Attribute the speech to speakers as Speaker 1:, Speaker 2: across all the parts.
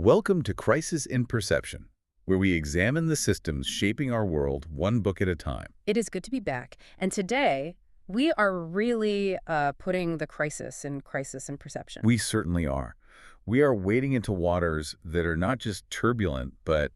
Speaker 1: Welcome to Crisis in Perception, where we examine the systems shaping our world one book at a time.
Speaker 2: It is good to be back. And today, we are really putting the crisis in perception.
Speaker 1: We certainly are. We are wading into waters that are not just turbulent, but,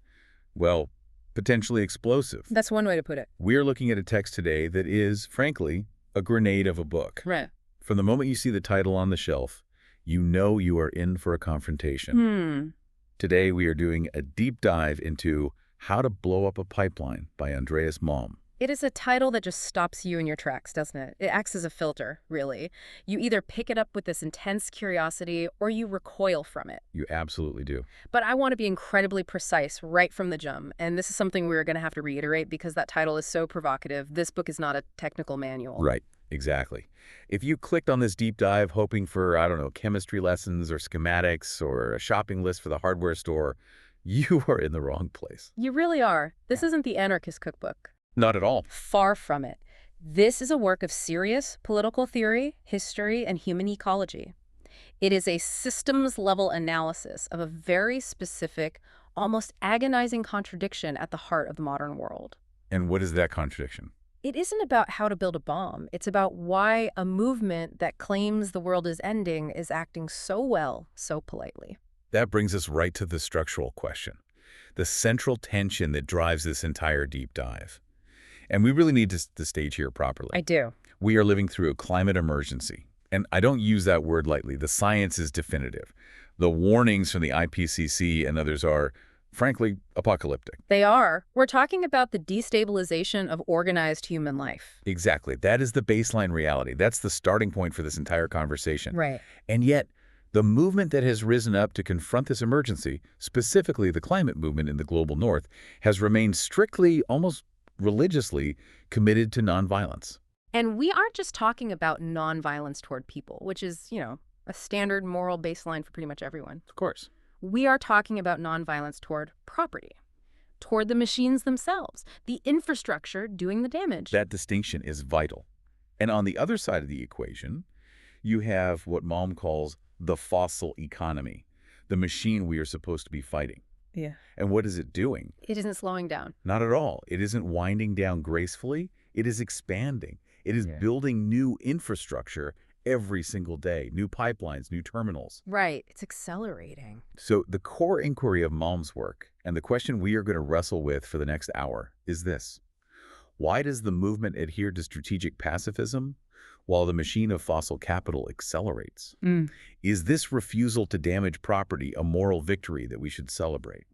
Speaker 1: well, potentially explosive.
Speaker 2: That's one way to put it.
Speaker 1: We are looking at a text today that is, frankly, a grenade of a book.
Speaker 2: Right.
Speaker 1: From the moment you see the title on the shelf, you know you are in for a confrontation. Today, we are doing a deep dive into How to Blow Up a Pipeline by Andreas Malm.
Speaker 2: It is a title that just stops you in your tracks, doesn't it? It acts as a filter, really. You either pick it up with this intense curiosity or you recoil from it.
Speaker 1: You absolutely do.
Speaker 2: But I want to be incredibly precise right from the jump, and this is something we're going to have to reiterate because that title is so provocative. This book is not a technical manual.
Speaker 1: Right, exactly. If you clicked on this deep dive hoping for, I don't know, chemistry lessons or schematics or a shopping list for the hardware store, you are in the wrong place.
Speaker 2: You really are. This isn't the anarchist cookbook.
Speaker 1: Not at all.
Speaker 2: Far from it. This is a work of serious political theory, history, and human ecology. It is a systems-level analysis of a very specific, almost agonizing contradiction at the heart of the modern world.
Speaker 1: And what is that contradiction?
Speaker 2: It isn't about how to build a bomb. It's about why a movement that claims the world is ending is acting so well, so politely.
Speaker 1: That brings us right to the structural question, the central tension that drives this entire deep dive. And we really need to stage here properly.
Speaker 2: I do.
Speaker 1: We are living through a climate emergency. And I don't use that word lightly. The science is definitive. The warnings from the IPCC and others are, frankly, apocalyptic.
Speaker 2: They are. We're talking about the destabilization of organized human life.
Speaker 1: Exactly. That is the baseline reality. That's the starting point for this entire conversation.
Speaker 2: Right.
Speaker 1: And yet, the movement that has risen up to confront this emergency, specifically the climate movement in the global north, has remained strictly, almost religiously, committed to nonviolence.
Speaker 2: And we aren't just talking about nonviolence toward people, which is, a standard moral baseline for pretty much everyone.
Speaker 1: Of course.
Speaker 2: We are talking about nonviolence toward property, toward the machines themselves, the infrastructure doing the damage.
Speaker 1: That distinction is vital. And on the other side of the equation, you have what Malm calls the fossil economy, the machine we are supposed to be fighting.
Speaker 2: Yeah.
Speaker 1: And what is it doing?
Speaker 2: It isn't slowing down.
Speaker 1: Not at all. It isn't winding down gracefully. It is expanding. It is building new infrastructure every single day, new pipelines, new terminals.
Speaker 2: Right. It's accelerating.
Speaker 1: So the core inquiry of Malm's work, and the question we are going to wrestle with for the next hour, is this. Why does the movement adhere to strategic pacifism while the machine of fossil capital accelerates? Is this refusal to damage property a moral victory that we should celebrate?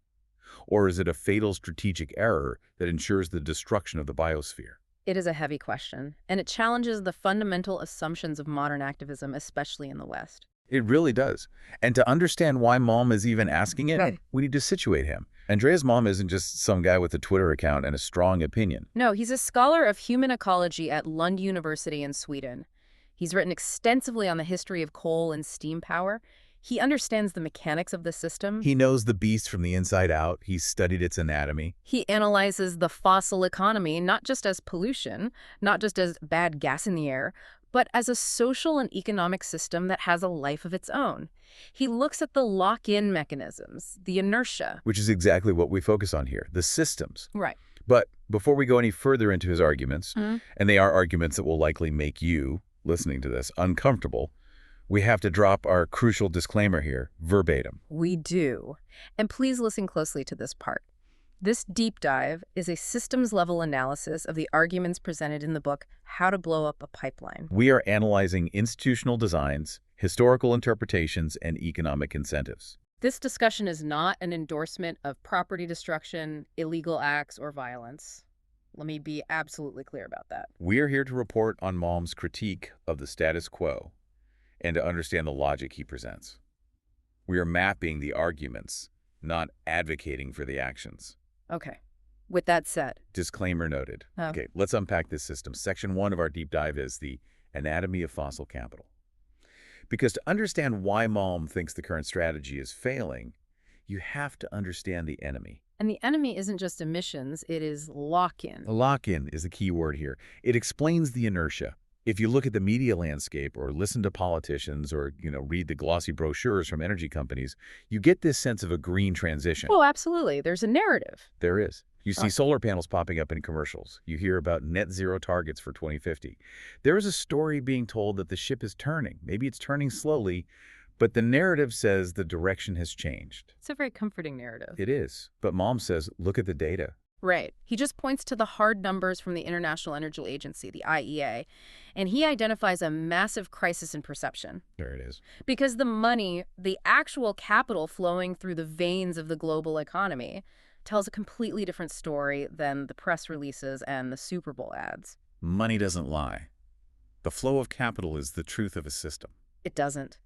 Speaker 1: Or is it a fatal strategic error that ensures the destruction of the biosphere?
Speaker 2: It is a heavy question, and it challenges the fundamental assumptions of modern activism, especially in the West.
Speaker 1: It really does. And to understand why Malm is even asking it, we need to situate him. Andreas Malm isn't just some guy with a Twitter account and a strong opinion.
Speaker 2: No, he's a scholar of human ecology at Lund University in Sweden. He's written extensively on the history of coal and steam power. He understands the mechanics of the system.
Speaker 1: He knows the beast from the inside out. He's studied its anatomy.
Speaker 2: He analyzes the fossil economy not just as pollution, not just as bad gas in the air, but as a social and economic system that has a life of its own. He looks at the lock-in mechanisms, the inertia.
Speaker 1: Which is exactly what we focus on here, the systems.
Speaker 2: Right.
Speaker 1: But before we go any further into his arguments, and they are arguments that will likely make you, listening to this, uncomfortable, we have to drop our crucial disclaimer here, verbatim.
Speaker 2: We do. And please listen closely to this part. This deep dive is a systems-level analysis of the arguments presented in the book, How to Blow Up a Pipeline.
Speaker 1: We are analyzing institutional designs, historical interpretations, and economic incentives.
Speaker 2: This discussion is not an endorsement of property destruction, illegal acts, or violence. Let me be absolutely clear about that.
Speaker 1: We are here to report on Malm's critique of the status quo and to understand the logic he presents. We are mapping the arguments, not advocating for the actions.
Speaker 2: Okay. With that said.
Speaker 1: Disclaimer noted. Okay, let's unpack this system. Section 1 of our deep dive is the anatomy of fossil capital. Because to understand why Malm thinks the current strategy is failing, you have to understand the enemy.
Speaker 2: And the enemy isn't just emissions, it is lock-in.
Speaker 1: The lock-in is the key word here. It explains the inertia. If you look at the media landscape or listen to politicians or, read the glossy brochures from energy companies, you get this sense of a green transition.
Speaker 2: Oh, absolutely. There's a narrative.
Speaker 1: There is. You see
Speaker 2: Right.
Speaker 1: solar panels popping up in commercials. You hear about net zero targets for 2050. There is a story being told that the ship is turning. Maybe it's turning slowly, but the narrative says the direction has changed.
Speaker 2: It's a very comforting narrative.
Speaker 1: It is. But Malm says, look at the data.
Speaker 2: Right. He just points to the hard numbers from the International Energy Agency, the IEA, and he identifies a massive crisis in perception.
Speaker 1: There it is.
Speaker 2: Because the money, the actual capital flowing through the veins of the global economy, tells a completely different story than the press releases and the Super Bowl ads.
Speaker 1: Money doesn't lie. The flow of capital is the truth of a system.
Speaker 2: It doesn't.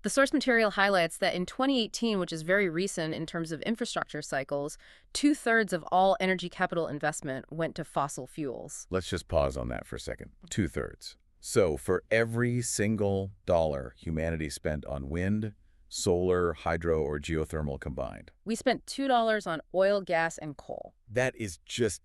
Speaker 2: The source material highlights that in 2018, which is very recent in terms of infrastructure cycles, 2/3 of all energy capital investment went to fossil fuels.
Speaker 1: Let's just pause on that for a second. 2/3. So for every single dollar humanity spent on wind, solar, hydro, or geothermal combined,
Speaker 2: We spent $2 on oil, gas, and coal.
Speaker 1: that is just,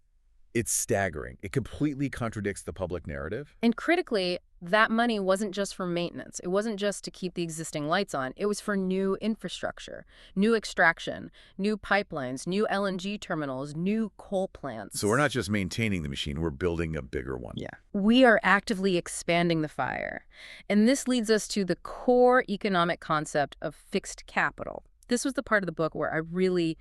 Speaker 1: it's staggering. It completely contradicts the public narrative.
Speaker 2: And critically, that money wasn't just for maintenance. It wasn't just to keep the existing lights on. It was for new infrastructure, new extraction, new pipelines, new LNG terminals, new coal plants.
Speaker 1: So we're not just maintaining the machine, we're building a bigger one.
Speaker 2: Yeah. We are actively expanding the fire. And this leads us to the core economic concept of fixed capital. This was the part of the book where I really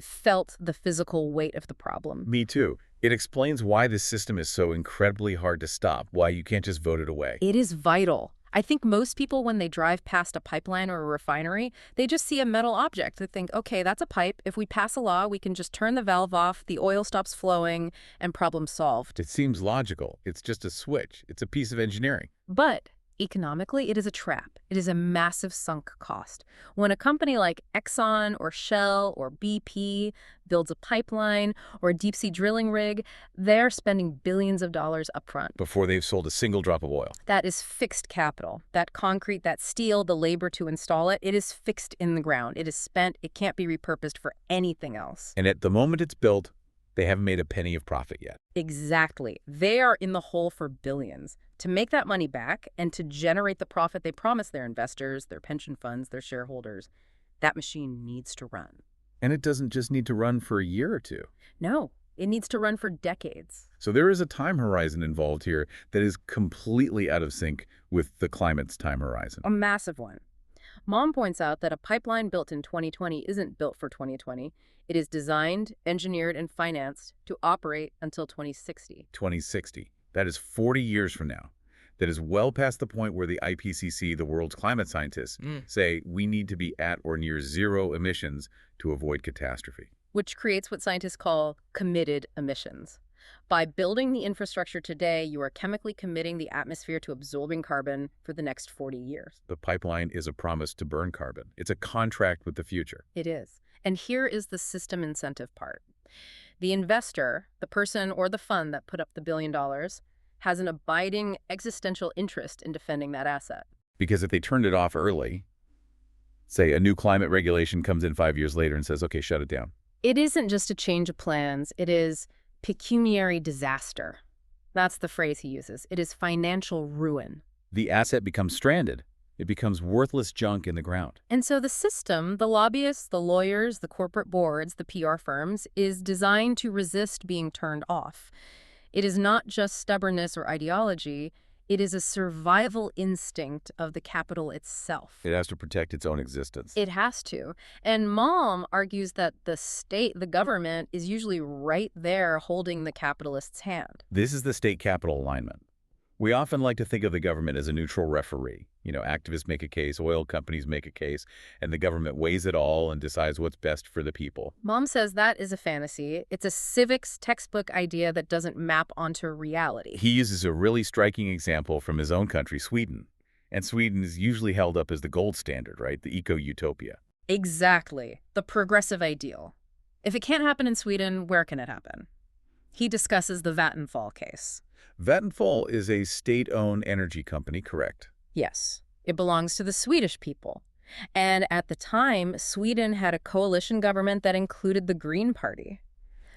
Speaker 2: felt the physical weight of the problem.
Speaker 1: Me too. It explains why this system is so incredibly hard to stop, why you can't just vote it away.
Speaker 2: It is vital. I think most people, when they drive past a pipeline or a refinery, they just see a metal object. They think, okay, that's a pipe. If we pass a law, we can just turn the valve off, the oil stops flowing, and problem solved.
Speaker 1: It seems logical. It's just a switch. It's a piece of engineering.
Speaker 2: But economically, it is a trap. It is a massive sunk cost. When a company like Exxon or Shell or BP builds a pipeline or a deep-sea drilling rig, they're spending billions of dollars upfront.
Speaker 1: Before they've sold a single drop of oil.
Speaker 2: That is fixed capital. That concrete, that steel, the labor to install it, it is fixed in the ground. It is spent. It can't be repurposed for anything else.
Speaker 1: And at the moment it's built, they haven't made a penny of profit yet.
Speaker 2: Exactly. They are in the hole for billions. To make that money back and to generate the profit they promise their investors, their pension funds, their shareholders, that machine needs to run.
Speaker 1: And it doesn't just need to run for a year or two.
Speaker 2: No, it needs to run for decades.
Speaker 1: So there is a time horizon involved here that is completely out of sync with the climate's time horizon.
Speaker 2: A massive one. Malm points out that a pipeline built in 2020 isn't built for 2020. It is designed, engineered, and financed to operate until 2060.
Speaker 1: 2060. That is 40 years from now. That is well past the point where the IPCC, the world's climate scientists, say we need to be at or near zero emissions to avoid catastrophe.
Speaker 2: Which creates what scientists call committed emissions. By building the infrastructure today, you are chemically committing the atmosphere to absorbing carbon for the next 40 years.
Speaker 1: The pipeline is a promise to burn carbon. It's a contract with the future.
Speaker 2: It is. And here is the system incentive part. The investor, the person or the fund that put up the $1 billion, has an abiding existential interest in defending that asset.
Speaker 1: Because if they turned it off early, say a new climate regulation comes in 5 years later and says, okay, shut it down.
Speaker 2: It isn't just a change of plans. It is pecuniary disaster. That's the phrase he uses. It is financial ruin.
Speaker 1: The asset becomes stranded. It becomes worthless junk in the ground.
Speaker 2: And so the system, the lobbyists, the lawyers, the corporate boards, the PR firms, is designed to resist being turned off. It is not just stubbornness or ideology. It is a survival instinct of the capital itself.
Speaker 1: It has to protect its own existence.
Speaker 2: It has to. And Malm argues that the state, the government, is usually right there holding the capitalist's hand.
Speaker 1: This is the state-capital alignment. We often like to think of the government as a neutral referee. Activists make a case, oil companies make a case, and the government weighs it all and decides what's best for the people.
Speaker 2: Malm says that is a fantasy. It's a civics textbook idea that doesn't map onto reality.
Speaker 1: He uses a really striking example from his own country, Sweden. And Sweden is usually held up as the gold standard, right? The eco-utopia.
Speaker 2: Exactly. The progressive ideal. If it can't happen in Sweden, where can it happen? He discusses the Vattenfall case.
Speaker 1: Vattenfall is a state-owned energy company, correct?
Speaker 2: Yes, it belongs to the Swedish people. And at the time, Sweden had a coalition government that included the Green Party.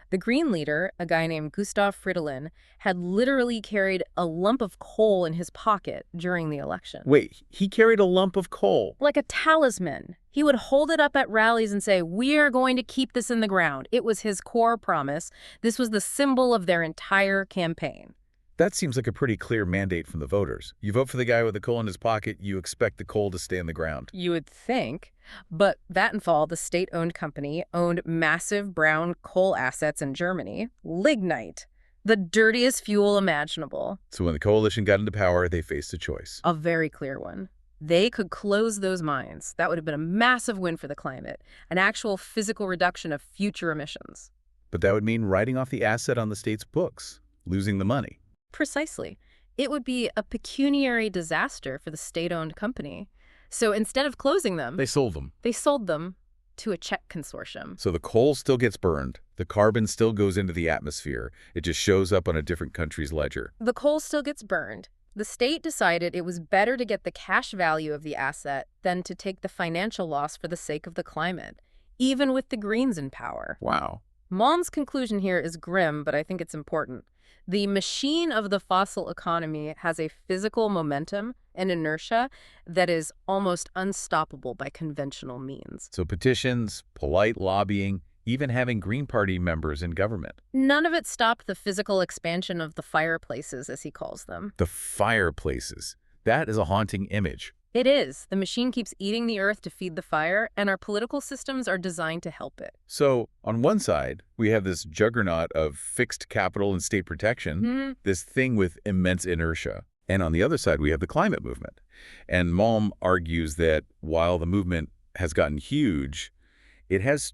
Speaker 2: The Green leader, a guy named Gustav Fridolin, had literally carried a lump of coal in his pocket during the election.
Speaker 1: Wait, he carried a lump of coal.
Speaker 2: Like a talisman. He would hold it up at rallies and say, "We are going to keep this in the ground." It was his core promise. This was the symbol of their entire campaign.
Speaker 1: That seems like a pretty clear mandate from the voters. You vote for the guy with the coal in his pocket, you expect the coal to stay in the ground.
Speaker 2: You would think. But Vattenfall, the state-owned company, owned massive brown coal assets in Germany. Lignite, the dirtiest fuel imaginable.
Speaker 1: So when the coalition got into power, they faced a choice.
Speaker 2: A very clear one. They could close those mines. That would have been a massive win for the climate, an actual physical reduction of future emissions.
Speaker 1: But that would mean writing off the asset on the state's books, losing the money.
Speaker 2: Precisely. It would be a pecuniary disaster for the state-owned company. So instead of closing them,
Speaker 1: They sold them.
Speaker 2: they sold them to a Czech consortium.
Speaker 1: So the coal still gets burned. The carbon still goes into the atmosphere. It just shows up on a different country's ledger.
Speaker 2: The coal still gets burned. The state decided it was better to get the cash value of the asset than to take the financial loss for the sake of the climate, even with the Greens in power.
Speaker 1: Wow.
Speaker 2: Malm's conclusion here is grim, but I think it's important. The machine of the fossil economy has a physical momentum and inertia that is almost unstoppable by conventional means.
Speaker 1: So petitions, polite lobbying, even having Green Party members in government.
Speaker 2: None of it stopped the physical expansion of the fireplaces, as he calls them.
Speaker 1: The fireplaces. That is a haunting image.
Speaker 2: It is. The machine keeps eating the earth to feed the fire, and our political systems are designed to help it.
Speaker 1: So on one side, we have this juggernaut of fixed capital and state protection, this thing with immense inertia. And on the other side, we have the climate movement. And Malm argues that while the movement has gotten huge, it has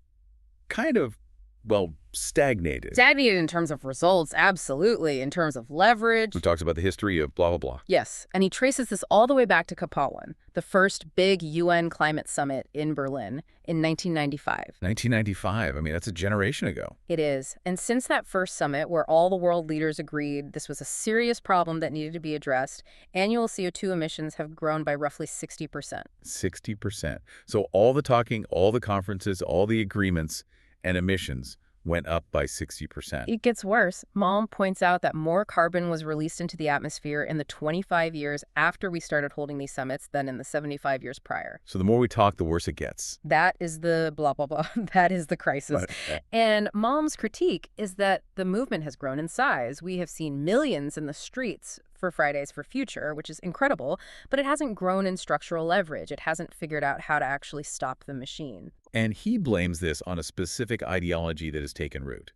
Speaker 1: kind of, well, stagnated.
Speaker 2: Stagnated in terms of results, absolutely. In terms of leverage.
Speaker 1: He talks about the history of blah, blah, blah.
Speaker 2: Yes, and he traces this all the way back to Kapawan, the first big UN climate summit in Berlin in 1995.
Speaker 1: 1995. I mean, that's a generation ago.
Speaker 2: It is. And since that first summit, where all the world leaders agreed this was a serious problem that needed to be addressed, annual CO2 emissions have grown by roughly 60%.
Speaker 1: 60%. So all the talking, all the conferences, all the agreements and emissions went up by 60%.
Speaker 2: It gets worse. Malm points out that more carbon was released into the atmosphere in the 25 years after we started holding these summits than in the 75 years prior.
Speaker 1: So the more we talk, the worse it gets.
Speaker 2: That is the blah, blah, blah. That is the crisis.
Speaker 1: Right.
Speaker 2: And Malm's critique is that the movement has grown in size. We have seen millions in the streets for Fridays for Future, which is incredible, but it hasn't grown in structural leverage. It hasn't figured out how to actually stop the machine.
Speaker 1: And he blames this on a specific ideology that has taken root.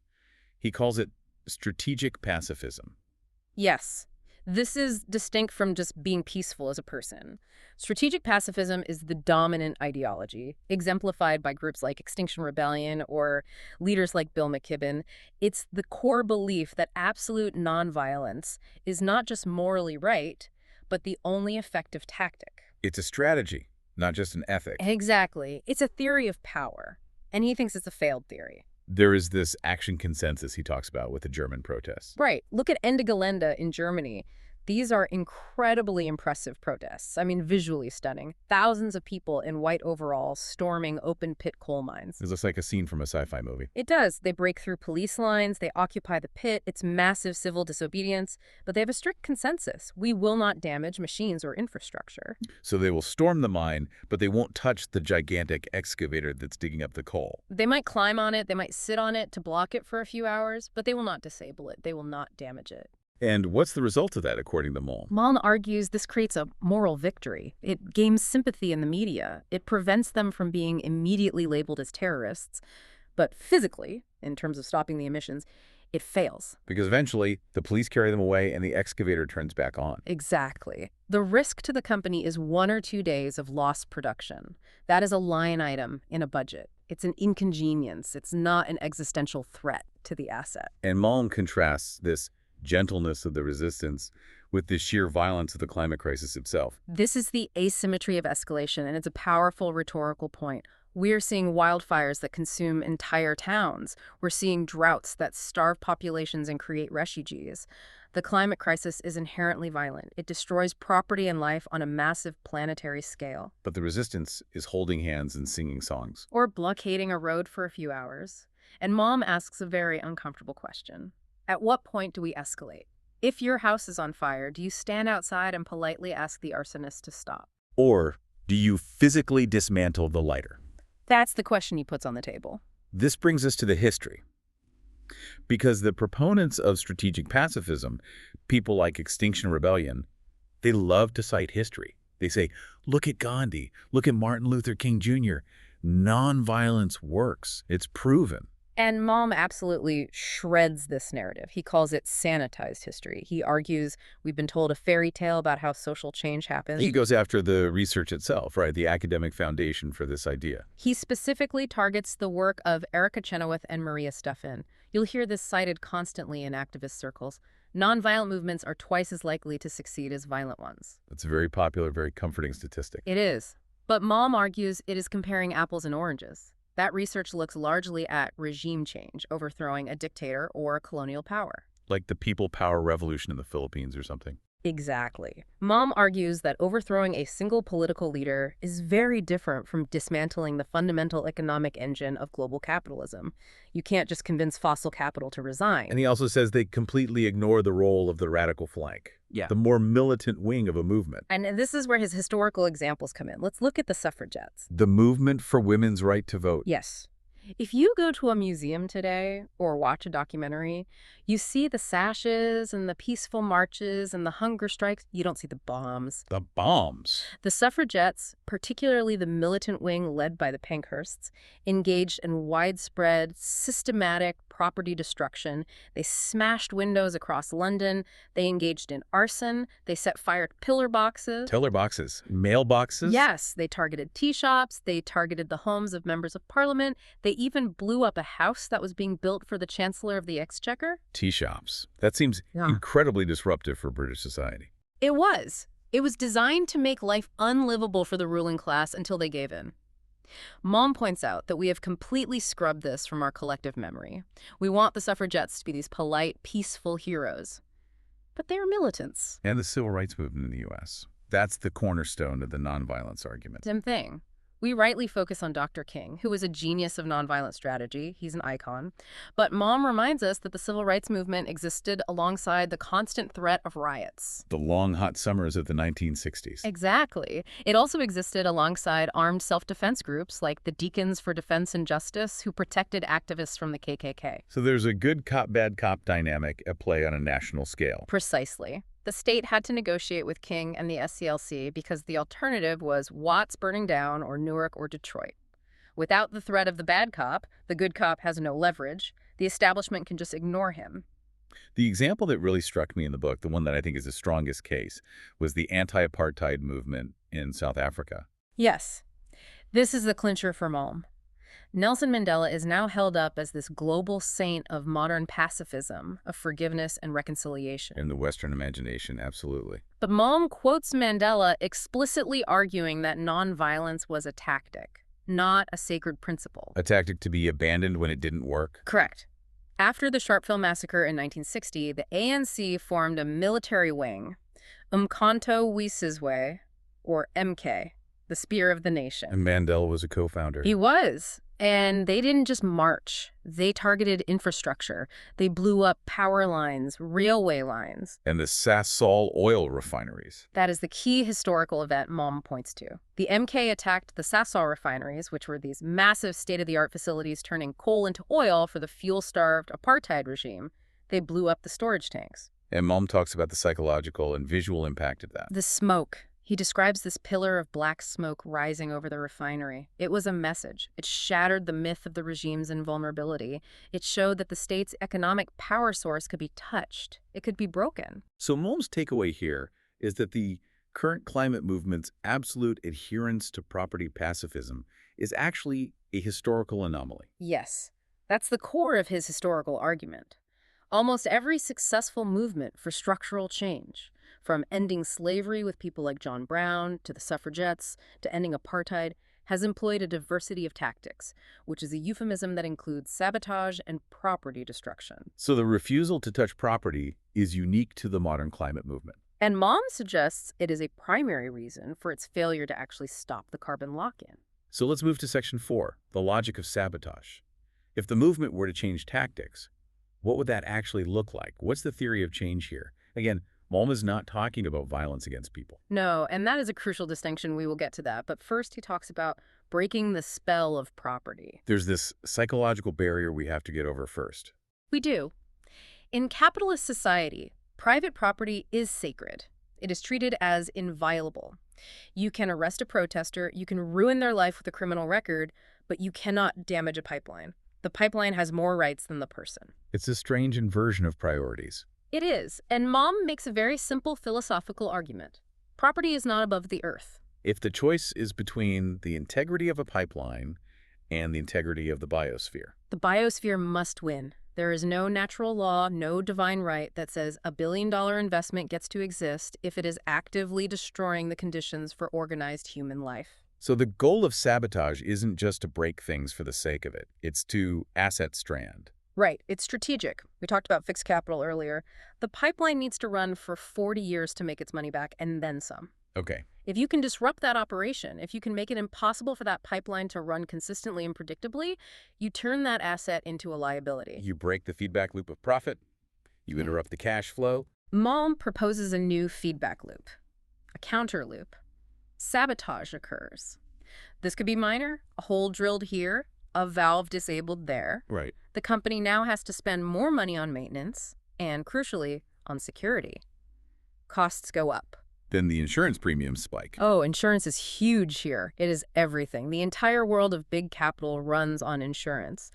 Speaker 1: He calls it strategic pacifism.
Speaker 2: Yes, this is distinct from just being peaceful as a person. Strategic pacifism is the dominant ideology, exemplified by groups like Extinction Rebellion or leaders like Bill McKibben. It's the core belief that absolute nonviolence is not just morally right, but the only effective tactic.
Speaker 1: It's a strategy, not just an ethic.
Speaker 2: Exactly. It's a theory of power, and he thinks it's a failed theory.
Speaker 1: There is this action consensus he talks about with the German protests.
Speaker 2: Right. Look at Ende Gelände in Germany. These are incredibly impressive protests. I mean, visually stunning. Thousands of people in white overalls storming open-pit coal mines.
Speaker 1: It looks like a scene from a sci-fi movie.
Speaker 2: It does. They break through police lines. They occupy the pit. It's massive civil disobedience. But they have a strict consensus. We will not damage machines or infrastructure.
Speaker 1: So they will storm the mine, but they won't touch the gigantic excavator that's digging up the coal.
Speaker 2: They might climb on it. They might sit on it to block it for a few hours, but they will not disable it. They will not damage it.
Speaker 1: And what's the result of that, according to Malm?
Speaker 2: Malm argues this creates a moral victory. It gains sympathy in the media. It prevents them from being immediately labeled as terrorists. But physically, in terms of stopping the emissions, it fails.
Speaker 1: Because eventually, the police carry them away and the excavator turns back on.
Speaker 2: Exactly. The risk to the company is 1 or 2 days of lost production. That is a line item in a budget. It's an inconvenience. It's not an existential threat to the asset.
Speaker 1: And Malm contrasts this gentleness of the resistance with the sheer violence of the climate crisis itself.
Speaker 2: This is the asymmetry of escalation, and it's a powerful rhetorical point. We're seeing wildfires that consume entire towns. We're seeing droughts that starve populations and create refugees. The climate crisis is inherently violent. It destroys property and life on a massive planetary scale.
Speaker 1: But the resistance is holding hands and singing songs.
Speaker 2: Or blockading a road for a few hours. And Mom asks a very uncomfortable question. At what point do we escalate? If your house is on fire, do you stand outside and politely ask the arsonist to stop?
Speaker 1: Or do you physically dismantle the lighter?
Speaker 2: That's the question he puts on the table.
Speaker 1: This brings us to the history. Because the proponents of strategic pacifism, people like Extinction Rebellion, they love to cite history. They say, look at Gandhi, look at Martin Luther King Jr. Nonviolence works. It's proven.
Speaker 2: And Malm absolutely shreds this narrative. He calls it sanitized history. He argues we've been told a fairy tale about how social change happens.
Speaker 1: He goes after the research itself, right? The academic foundation for this idea.
Speaker 2: He specifically targets the work of Erica Chenoweth and Maria Stephan. You'll hear this cited constantly in activist circles. Nonviolent movements are twice as likely to succeed as violent ones.
Speaker 1: It's a very popular, very comforting statistic.
Speaker 2: It is. But Malm argues it is comparing apples and oranges. That research looks largely at regime change, overthrowing a dictator or a colonial power.
Speaker 1: Like the people power revolution in the Philippines or something.
Speaker 2: Exactly. Malm argues that overthrowing a single political leader is very different from dismantling the fundamental economic engine of global capitalism. You can't just convince fossil capital to resign.
Speaker 1: And he also says they completely ignore the role of the radical flank.
Speaker 2: Yeah.
Speaker 1: The more militant wing of a movement.
Speaker 2: And this is where his historical examples come in. Let's look at the suffragettes.
Speaker 1: The movement for women's right to vote.
Speaker 2: Yes. If you go to a museum today or watch a documentary, you see the sashes and the peaceful marches and the hunger strikes. You don't see the bombs.
Speaker 1: The bombs.
Speaker 2: The suffragettes, particularly the militant wing led by the Pankhursts, engaged in widespread, systematic property destruction. They smashed windows across London. They engaged in arson. They set fire to pillar boxes.
Speaker 1: Pillar boxes. Mailboxes?
Speaker 2: Yes, they targeted tea shops. They targeted the homes of members of parliament. They even blew up a house that was being built for the Chancellor of the Exchequer.
Speaker 1: Tea shops. That seems incredibly disruptive for British society.
Speaker 2: It was. It was designed to make life unlivable for the ruling class until they gave in. Malm points out that we have completely scrubbed this from our collective memory. We want the suffragettes to be these polite, peaceful heroes. But they are militants.
Speaker 1: And the civil rights movement in the U.S. That's the cornerstone of the nonviolence argument.
Speaker 2: Same thing. We rightly focus on Dr. King, who was a genius of nonviolent strategy. He's an icon. But Malm reminds us that the civil rights movement existed alongside the constant threat of riots.
Speaker 1: The long, hot summers of the 1960s.
Speaker 2: Exactly. It also existed alongside armed self-defense groups like the Deacons for Defense and Justice, who protected activists from the KKK.
Speaker 1: So there's a good cop, bad cop dynamic at play on a national scale.
Speaker 2: Precisely. The state had to negotiate with King and the SCLC because the alternative was Watts burning down or Newark or Detroit. Without the threat of the bad cop, the good cop has no leverage. The establishment can just ignore him.
Speaker 1: The example that really struck me in the book, the one that I think is the strongest case, was the anti-apartheid movement in South Africa.
Speaker 2: Yes. This is the clincher for Malm. Nelson Mandela is now held up as this global saint of modern pacifism, of forgiveness and reconciliation.
Speaker 1: In the Western imagination, absolutely.
Speaker 2: But Malm quotes Mandela explicitly arguing that nonviolence was a tactic, not a sacred principle.
Speaker 1: A tactic to be abandoned when it didn't work?
Speaker 2: Correct. After the Sharpeville massacre in 1960, the ANC formed a military wing, Umkhonto we Sizwe, or MK, the Spear of the Nation.
Speaker 1: And Mandela was a co-founder.
Speaker 2: He was. And they didn't just march. They targeted infrastructure. They blew up power lines, railway lines.
Speaker 1: And the Sasol oil refineries.
Speaker 2: That is the key historical event Malm points to. The MK attacked the Sasol refineries, which were these massive state-of-the-art facilities turning coal into oil for the fuel-starved apartheid regime. They blew up the storage tanks.
Speaker 1: And Malm talks about the psychological and visual impact of that.
Speaker 2: The smoke. He describes this pillar of black smoke rising over the refinery. It was a message. It shattered the myth of the regime's invulnerability. It showed that the state's economic power source could be touched. It could be broken.
Speaker 1: So Malm's takeaway here is that the current climate movement's absolute adherence to property pacifism is actually a historical anomaly.
Speaker 2: Yes, that's the core of his historical argument. Almost every successful movement for structural change, from ending slavery with people like John Brown, to the suffragettes, to ending apartheid, has employed a diversity of tactics, which is a euphemism that includes sabotage and property destruction.
Speaker 1: So the refusal to touch property is unique to the modern climate movement.
Speaker 2: And Malm suggests it is a primary reason for its failure to actually stop the carbon lock-in.
Speaker 1: So let's move to Section 4, the logic of sabotage. If the movement were to change tactics, what would that actually look like? What's the theory of change here? Again, Malm is not talking about violence against people.
Speaker 2: No, and that is a crucial distinction. We will get to that. But first, he talks about breaking the spell of property.
Speaker 1: There's this psychological barrier we have to get over first.
Speaker 2: We do. In capitalist society, private property is sacred. It is treated as inviolable. You can arrest a protester, you can ruin their life with a criminal record, but you cannot damage a pipeline. The pipeline has more rights than the person.
Speaker 1: It's a strange inversion of priorities.
Speaker 2: It is, and Malm makes a very simple philosophical argument. Property is not above the earth.
Speaker 1: If the choice is between the integrity of a pipeline and the integrity of the biosphere,
Speaker 2: The biosphere must win. There is no natural law, no divine right that says a billion-dollar investment gets to exist if it is actively destroying the conditions for organized human life.
Speaker 1: so the goal of sabotage isn't just to break things for the sake of it. It's to asset strand.
Speaker 2: Right, it's strategic. We talked about fixed capital earlier. The pipeline needs to run for 40 years to make its money back and then some.
Speaker 1: Okay,
Speaker 2: If you can disrupt that operation, if you can make it impossible for that pipeline to run consistently and predictably, you turn that asset into a liability.
Speaker 1: you break the feedback loop of profit, you interrupt the cash flow.
Speaker 2: Malm proposes a new feedback loop, a counter loop. Sabotage occurs. This could be minor, a hole drilled here, a valve disabled there.
Speaker 1: Right.
Speaker 2: The company now has to spend more money on maintenance and, crucially, on security. Costs go up.
Speaker 1: Then the insurance premiums spike.
Speaker 2: Oh, insurance is huge here. It is everything. The entire world of big capital runs on insurance.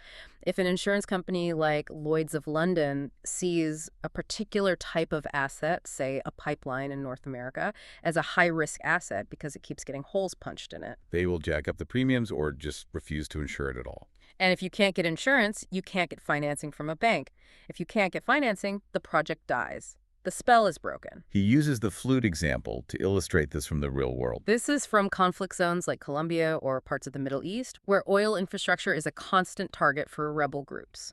Speaker 2: If an insurance company like Lloyd's of London sees a particular type of asset, say a pipeline in North America, as a high-risk asset because it keeps getting holes punched in it.
Speaker 1: They will jack up the premiums or just refuse to insure it at all.
Speaker 2: And if you can't get insurance, you can't get financing from a bank. If you can't get financing, the project dies. The spell is broken.
Speaker 1: He uses the flute example to illustrate this from the real world.
Speaker 2: This is from conflict zones like Colombia or parts of the Middle East, where oil infrastructure is a constant target for rebel groups.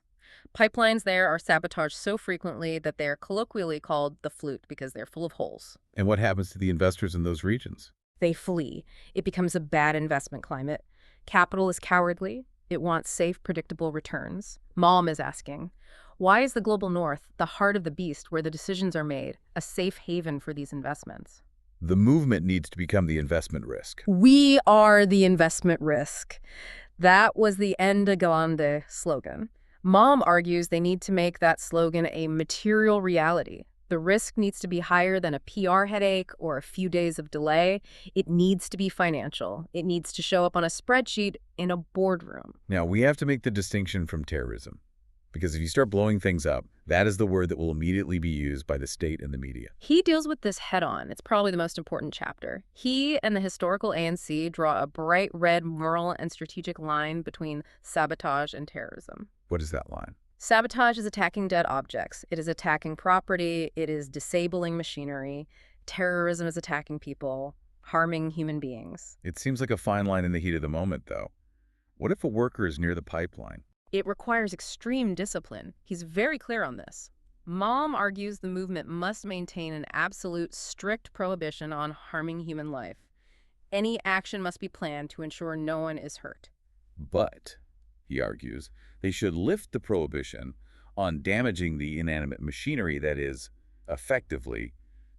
Speaker 2: Pipelines there are sabotaged so frequently that they are colloquially called the flute because they're full of holes.
Speaker 1: And what happens to the investors in those regions?
Speaker 2: They flee. It becomes a bad investment climate. Capital is cowardly. It wants safe, predictable returns. Malm is asking, why is the global north, the heart of the beast where the decisions are made, a safe haven for these investments?
Speaker 1: The movement needs to become the investment risk.
Speaker 2: We are the investment risk. That was the Ende Gelände slogan. Malm argues they need to make that slogan a material reality. The risk needs to be higher than a PR headache or a few days of delay. It needs to be financial. It needs to show up on a spreadsheet in a boardroom.
Speaker 1: Now, we have to make the distinction from terrorism. Because if you start blowing things up, that is the word that will immediately be used by the state and the media.
Speaker 2: He deals with this head-on. It's probably the most important chapter. He and the historical ANC draw a bright red moral and strategic line between sabotage and terrorism.
Speaker 1: What is that line?
Speaker 2: Sabotage is attacking dead objects. It is attacking property. It is disabling machinery. Terrorism is attacking people, harming human beings.
Speaker 1: It seems like a fine line in the heat of the moment, though. What if a worker is near the pipeline?
Speaker 2: It requires extreme discipline. He's very clear on this. Malm argues the movement must maintain an absolute strict prohibition on harming human life. Any action must be planned to ensure no one is hurt.
Speaker 1: But, he argues, they should lift the prohibition on damaging the inanimate machinery that is, effectively,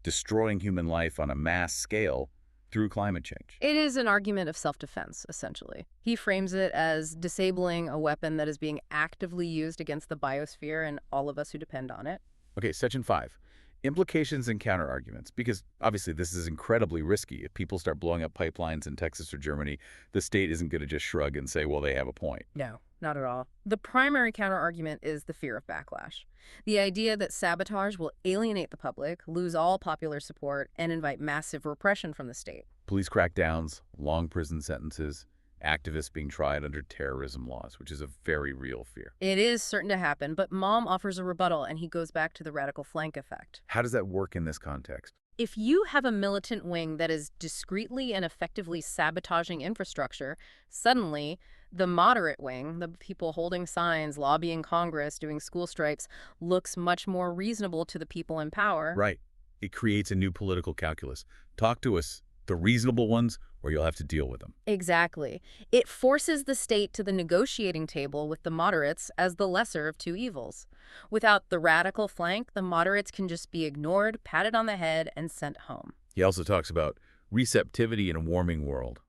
Speaker 1: destroying human life on a mass scale through climate change.
Speaker 2: It is an argument of self-defense, essentially. He frames it as disabling a weapon that is being actively used against the biosphere and all of us who depend on it.
Speaker 1: Okay, Section 5. Implications and counterarguments, because obviously this is incredibly risky. If people start blowing up pipelines in Texas or Germany, the state isn't going to just shrug and say, well, they have a point.
Speaker 2: No, not at all. The primary counterargument is the fear of backlash. The idea that sabotage will alienate the public, lose all popular support, and invite massive repression from the state.
Speaker 1: Police crackdowns, long prison sentences, activists being tried under terrorism laws, which is a very real fear.
Speaker 2: It is certain to happen, but Malm offers a rebuttal, and he goes back to the radical flank effect.
Speaker 1: How does that work in this context?
Speaker 2: If you have a militant wing that is discreetly and effectively sabotaging infrastructure, suddenly the moderate wing, the people holding signs, lobbying Congress, doing school strikes, looks much more reasonable to the people in power.
Speaker 1: Right. It creates a new political calculus. Talk to us, the reasonable ones, or you'll have to deal with them.
Speaker 2: Exactly. It forces the state to the negotiating table with the moderates as the lesser of two evils. Without the radical flank, the moderates can just be ignored, patted on the head, and sent home.
Speaker 1: He also talks about receptivity in a warming world.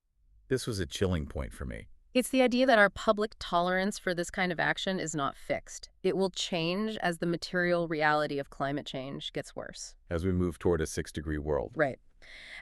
Speaker 1: This was a chilling point for me.
Speaker 2: It's the idea that our public tolerance for this kind of action is not fixed. It will change as the material reality of climate change gets worse.
Speaker 1: As we move toward a 6-degree world.
Speaker 2: Right.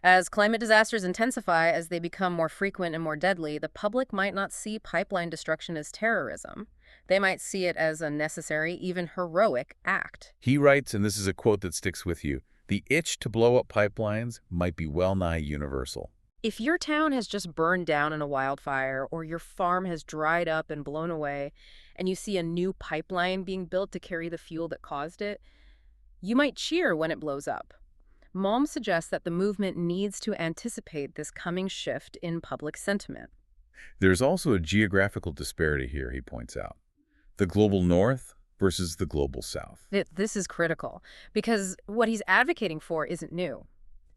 Speaker 2: As climate disasters intensify, as they become more frequent and more deadly, the public might not see pipeline destruction as terrorism. They might see it as a necessary, even heroic act.
Speaker 1: He writes, and this is a quote that sticks with you, the itch to blow up pipelines might be well-nigh universal.
Speaker 2: If your town has just burned down in a wildfire, or your farm has dried up and blown away, and you see a new pipeline being built to carry the fuel that caused it, you might cheer when it blows up. Malm suggests that the movement needs to anticipate this coming shift in public sentiment.
Speaker 1: There's also a geographical disparity here, he points out. The global north versus the global south.
Speaker 2: This is critical, because what he's advocating for isn't new.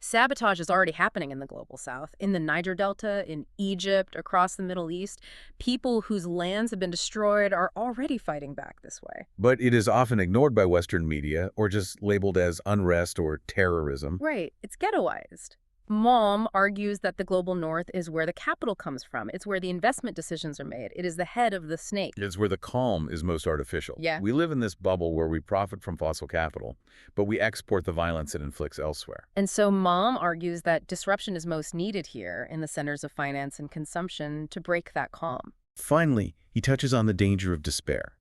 Speaker 2: Sabotage is already happening in the global south, in the Niger Delta, in Egypt, across the Middle East. People whose lands have been destroyed are already fighting back this way.
Speaker 1: But it is often ignored by Western media or just labeled as unrest or terrorism.
Speaker 2: Right, it's ghettoized. Malm argues that the global north is where the capital comes from. It's where the investment decisions are made. It is the head of the snake.
Speaker 1: It's where the calm is most artificial.
Speaker 2: Yeah.
Speaker 1: We live in this bubble where we profit from fossil capital, but we export the violence it inflicts elsewhere.
Speaker 2: And so Malm argues that disruption is most needed here in the centers of finance and consumption to break that calm.
Speaker 1: Finally, he touches on the danger of despair.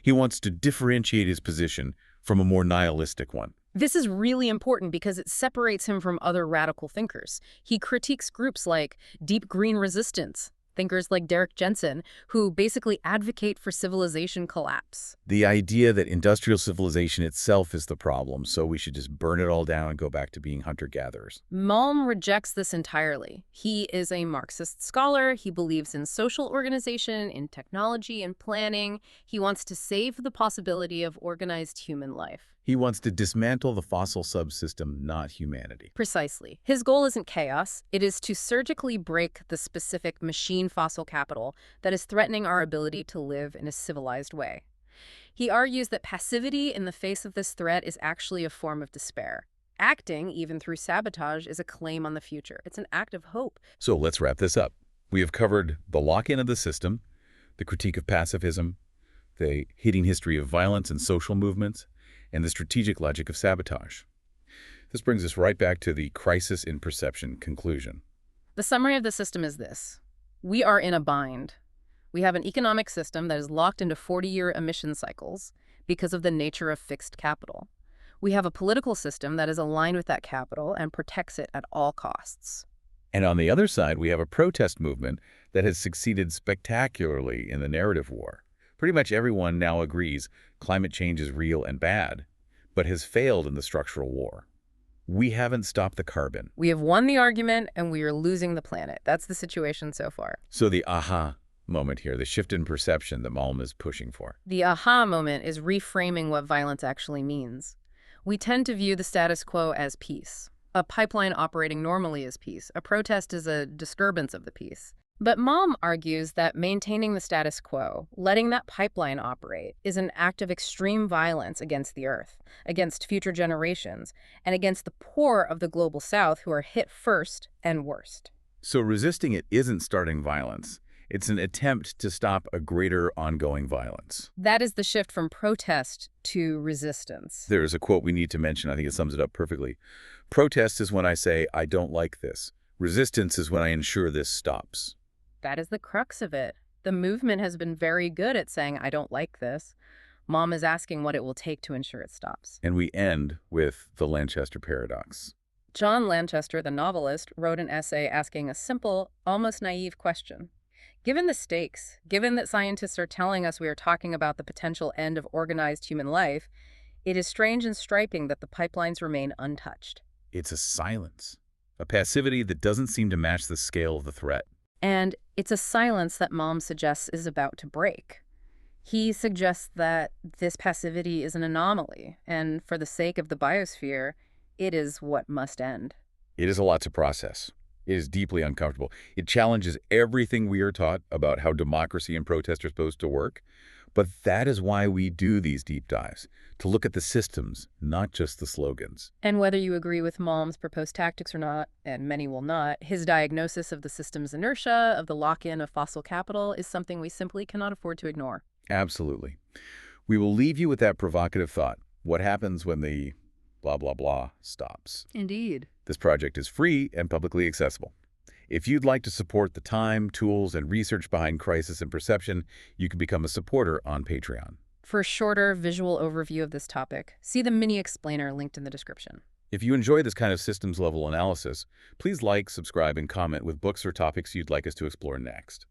Speaker 1: He wants to differentiate his position from a more nihilistic one.
Speaker 2: This is really important because it separates him from other radical thinkers. He critiques groups like Deep Green Resistance, thinkers like Derek Jensen, who basically advocate for civilization collapse.
Speaker 1: The idea that industrial civilization itself is the problem, so we should just burn it all down and go back to being hunter-gatherers.
Speaker 2: Malm rejects this entirely. He is a Marxist scholar. He believes in social organization, in technology and planning. He wants to save the possibility of organized human life.
Speaker 1: He wants to dismantle the fossil subsystem, not humanity.
Speaker 2: Precisely. His goal isn't chaos. It is to surgically break the specific machine fossil capital that is threatening our ability to live in a civilized way. He argues that passivity in the face of this threat is actually a form of despair. Acting, even through sabotage, is a claim on the future. It's an act of hope.
Speaker 1: So let's wrap this up. We have covered the lock-in of the system, the critique of pacifism, the hidden history of violence and social movements, and the strategic logic of sabotage. This brings us right back to the crisis in perception conclusion.
Speaker 2: The summary of the system is this. We are in a bind. We have an economic system that is locked into 40-year emission cycles because of the nature of fixed capital. We have a political system that is aligned with that capital and protects it at all costs.
Speaker 1: And on the other side, we have a protest movement that has succeeded spectacularly in the narrative war. Pretty much everyone now agrees climate change is real and bad, but has failed in the structural war. We haven't stopped the carbon.
Speaker 2: We have won the argument and we are losing the planet. That's the situation so far.
Speaker 1: So the aha moment here, the shift in perception that Malm is pushing for.
Speaker 2: The aha moment is reframing what violence actually means. We tend to view the status quo as peace. A pipeline operating normally is peace. A protest is a disturbance of the peace. But Malm argues that maintaining the status quo, letting that pipeline operate, is an act of extreme violence against the Earth, against future generations, and against the poor of the global South who are hit first and worst.
Speaker 1: So resisting it isn't starting violence. It's an attempt to stop a greater ongoing violence.
Speaker 2: That is the shift from protest to resistance.
Speaker 1: There is a quote we need to mention. I think it sums it up perfectly. Protest is when I say, I don't like this. Resistance is when I ensure this stops.
Speaker 2: That is the crux of it. The movement has been very good at saying, I don't like this. Malm is asking what it will take to ensure it stops.
Speaker 1: And we end with the Lanchester paradox.
Speaker 2: John Lanchester, the novelist, wrote an essay asking a simple, almost naive question. Given the stakes, given that scientists are telling us we are talking about the potential end of organized human life, it is strange and striking that the pipelines remain untouched.
Speaker 1: It's a silence, a passivity that doesn't seem to match the scale of the threat.
Speaker 2: And it's a silence that Malm suggests is about to break. He suggests that this passivity is an anomaly, and for the sake of the biosphere, it is what must end.
Speaker 1: It is a lot to process. It is deeply uncomfortable. It challenges everything we are taught about how democracy and protest are supposed to work. But that is why we do these deep dives, to look at the systems, not just the slogans.
Speaker 2: And whether you agree with Malm's proposed tactics or not, and many will not, his diagnosis of the system's inertia, of the lock-in of fossil capital, is something we simply cannot afford to ignore.
Speaker 1: Absolutely. We will leave you with that provocative thought. What happens when the blah, blah, blah stops?
Speaker 2: Indeed.
Speaker 1: This project is free and publicly accessible. If you'd like to support the time, tools, and research behind crisis and perception, you can become a supporter on Patreon.
Speaker 2: For a shorter visual overview of this topic, see the mini explainer linked in the description.
Speaker 1: If you enjoy this kind of systems-level analysis, please like, subscribe, and comment with books or topics you'd like us to explore next.